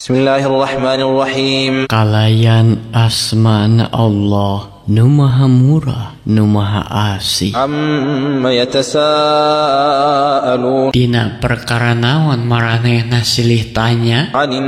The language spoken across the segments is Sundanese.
Bismillahirrahmanirrahim. Kalayan asmana Allah nu maha murah nu maha asih. Amma yatasaalun. Dina perkara naon maranehna silih tanya? 'Anin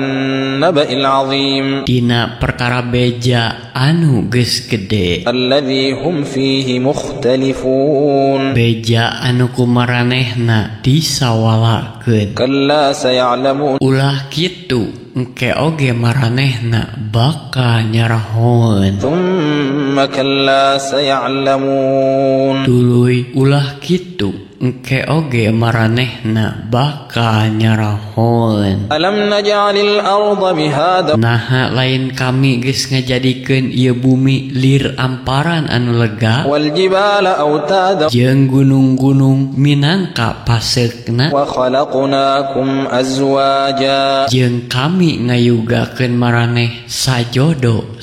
naba'il 'azim. Dina perkara beja anu geus gede. Alladzi hum fihi mukhtalifun. Beja anu ku maranehna disawalakeun. Kalla saya'lamun. Ulah kitu engke oge maranehna bakal nyarahon. Tsumma kalla saya'lamun. Tuluy ulah kitu engke oge maranehna bakal nyarahon. Alam naj'alil arda mihada. Naha lain kami geus ngajadikeun ieu bumi lir amparan anu lega. Wal jibala autada. Jeung gunung-gunung minangka paseukna. Wa khalaqnakum azwaja. Jeung kami ngayugakeun maraneh sajodo.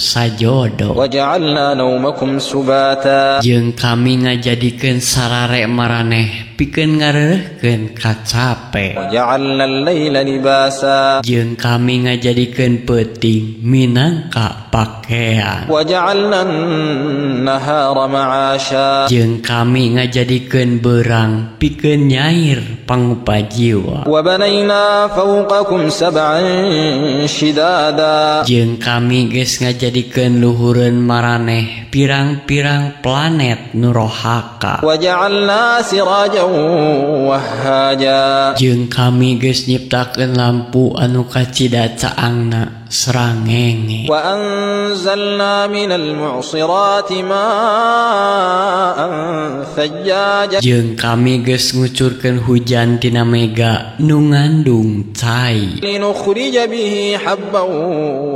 Wa ja'alna naumakum subata. Jeung kami ngajadikeun sarare maraneh pikeun ngareureukkeun ka cape. Wa ja'alna al-laila libasa. Jeung kami ngajadikeun peuting minangka pakean. Wa ja'alna an-nahara ma'asha. Jeung kami ngajadikeun beurang pikeun nyair pangupajiwa. Wa banayna fawqakum sab'an shidada. Jeung kami geus ngajadikeun luhureun maraneh pirang-pirang planet nu rohaka. Wa ja'alna sirajan wahhaja. Jeung kami geus nyiptakeun lampu anu kacida caangna srangenge. Wa anzalna minal mu'sirati ma'an thajjaja. Jeung kami geus ngucurkeun hujan tina mega nu ngandung cai. Linukhrija bihi habban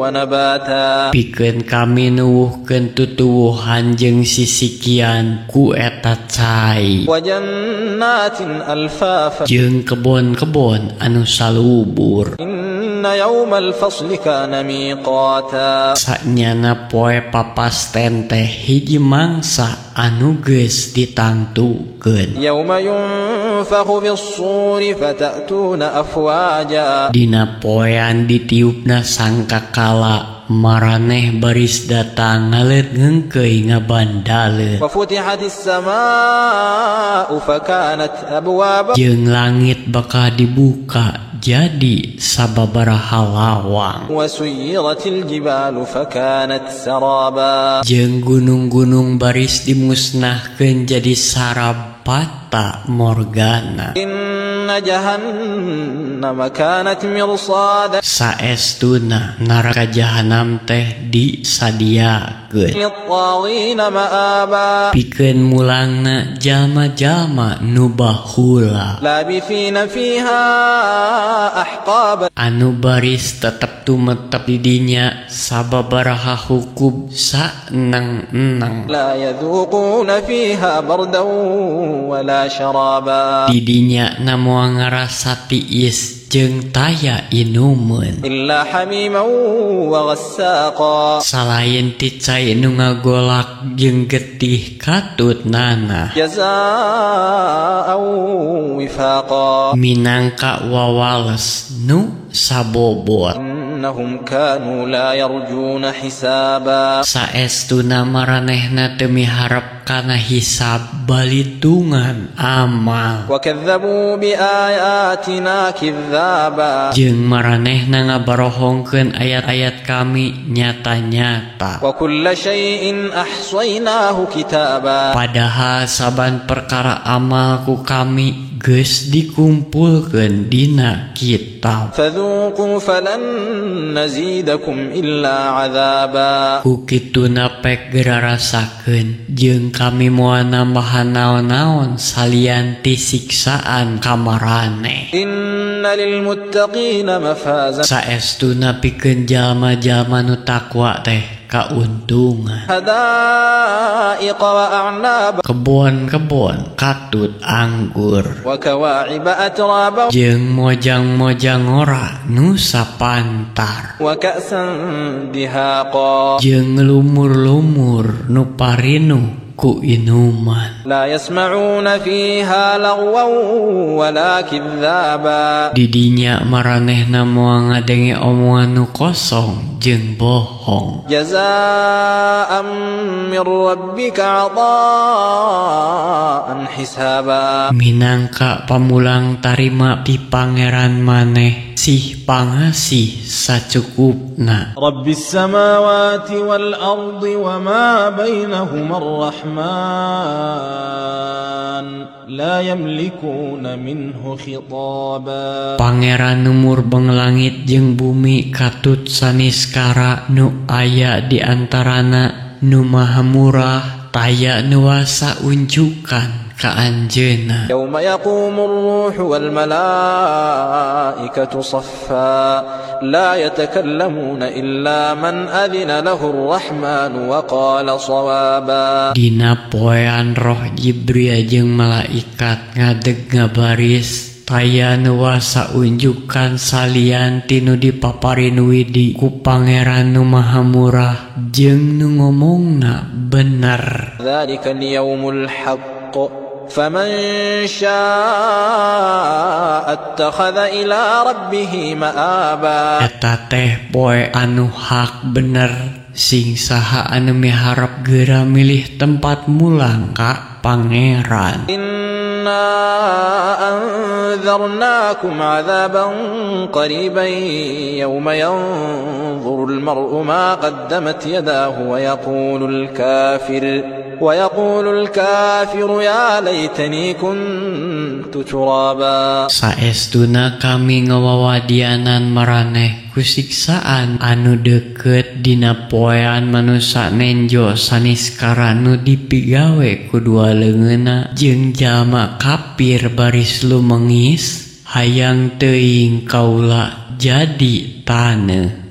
wa nabata. Pikeun kami nuwuhkeun tutuwuhan jeung sisikian ku eta cai. Wa jannatin alfafa. Jeung kebon-kebon anu salubur. Inna yawmal fasli kana miqata. Sanyana poe papasten teh hiji mangsa anu geus ditangtukeun. Yawma yunfakhu fis-suri fatatuna afwaja. Dina poean ditiupna sangkakala maraneh baris datang ngaleut ngeungkeuy ngabandaleun. Wa futihatis samaa'u fakanat abwaba. Jeung langit bakal dibuka jadi sababaraha lawang. Wa suyyiratil jibalu fakanat saraba. Jeung gunung-gunung baris dimusnahkeun jadi sarab fata morgana. Inna jahannama kanat mirsada. Saestuna neraka jahanam teh disadiakeun lit-taghina ma'aba. pikeun mulangna jalma-jalma nu baheula Labithina fiha ahqaba. anu baris tetep tumetep di dinya sababaraha hukub saeneng-eneng. La yadhuquna fiha bardan wala sharaba. Di dinya namoal ngarasa tiis jeung taya inumeun. Illa hamiman wa ghassaqa. Salain ti cai nu ngagolak jeung getih katutnana. Jazaa'an wifaqa. Minangka wawales nu sabobot. Innahum kanu la yarjuna hisaba. Saestuna maranehna teu miharep kana hisab balitungan amal. Wa kadzdzabu bi ayatina kidzaba. Jeung maranehna ngabarohongkeun ayat-ayat kami nyata-nyata. Wa kulla syai'in ahsaynahu kitaba. Padahal saban perkara amal ku kami geus dikumpulkeun dina kitab. Fadzuqu falan nazidakum illa 'adzaba. Ku kituna pek geura rasakeun jeung kami moal nambahan naon-naon salian ti siksaan ka maraneh. Inna lil muttaqina mafaza. Saestuna pikeun jalma-jalma nu takwa teh kauntungan. Hadaiqa wa a'naba. Kebon-kebon katut anggur. Wa kawa'iba atraba. Jeung mojang-mojang ora nu sapantar. Wa ka'san dihaqa. Jeung lumur-lumur nu parinu ku inuman. لا يسمعون فيها لغوا ولا كذابا. Di dinya maranehna moal ngadenge omongan nu kosong jeung bohong. جزاء من ربك عطاء حسابا. Minangka pamulang tarima ti pangeran maneh sih pangasih sacukupna. رب السماوات والأرض وما بينهما الرحمن لا يملكون منه خطابا. Pangeran numur benglangit jeung bumi katut saniskara nu aya di antarana nu maha murah taya nuasa unjukan ka anjeunna. يوم يقوم الروح والملائكة صفا لا يتكلمون إلا من أذن له الرحمن وقال صوابا. Dina poean roh Jibril jeung malaikat ngadeg ngabaris taya nuasa unjukan salian tinu dipaparin widi ku pangeran nu maha murah jeung nu ngomongna bener. ذلك اليوم الحق فمن شاء اتخذ إلى ربه مآبا. Eta teh poe anu hak bener sing saha anu miharep geura milih tempat mulang ka pangeran. إنا أنذرناكم عذابا قريبا يوم ينظر المرء ما قدمت يداه ويقول الكافر يا ليتني كنت ترابا. Saestuna kami ngawawadianan maraneh ku siksaan anu deukeut dina poean manusa nenjo saniskara nu dipigawe ku dua leungeunna jeung jalma kafir baris lumengis hayang teuing kaula jadi taneuh.